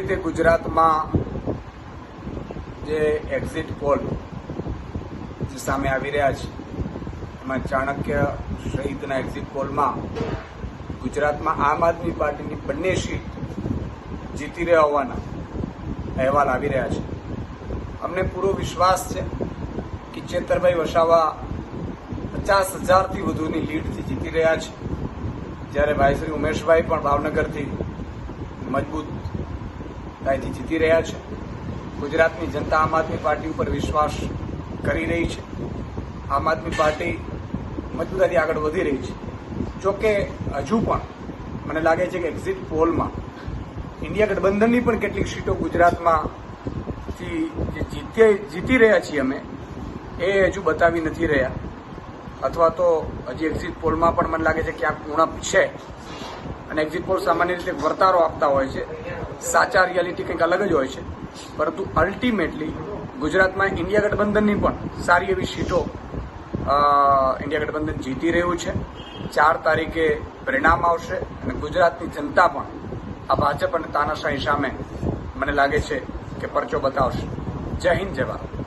રીતે ગુજરાતમાં જે એક્ઝિટ પોલ જે સામે આવી રહ્યા છે એમાં ચાણક્ય સહિતના એક્ઝિટ પોલમાં ગુજરાતમાં આમ આદમી પાર્ટીની બંને સીટ જીતી રહ્યા હોવાના અહેવાલ આવી રહ્યા છે. અમને પૂરો વિશ્વાસ છે કે ચેતરભાઈ વસાવા 50,000થી વધુની લીડથી જીતી રહ્યા છે, જ્યારે ભાઈ શ્રી ઉમેશભાઈ પણ ભાવનગરથી મજબૂતાઈથી જીતી રહ્યા છે. ગુજરાતની જનતા આમ આદમી પાર્ટી ઉપર વિશ્વાસ કરી રહી છે. આમ આદમી પાર્ટી મજબૂતાઈથી આગળ વધી રહી છે. જોકે હજુ પણ મને લાગે છે કે એક્ઝિટ પોલમાં ઇન્ડિયા ગઠબંધનની પણ કેટલીક સીટો ગુજરાતમાંથી જે જીતી રહ્યા છીએ અમે એ હજુ બતાવી નથી રહ્યા, અથવા તો હજી એક્ઝિટ પોલમાં પણ મને લાગે છે કે ક્યાંક ઉણપ છે. અને એક્ઝિટ પોલ સામાન્ય રીતે વર્તારો આપતા હોય છે, સાચા રિયાલિટી કંઈક અલગ જ હોય છે. પરંતુ અલ્ટિમેટલી ગુજરાતમાં ઇન્ડિયા ગઠબંધનની પણ સારી એવી સીટો ઇન્ડિયા ગઠબંધન જીતી રહ્યું છે. 4 તારીખે પરિણામ આવશે અને ગુજરાતની જનતા પણ આ ભાજપ અને તાનાશાહી સામે મને લાગે છે કે પરચો બતાવશે. જય હિન્દ, જય ભારત.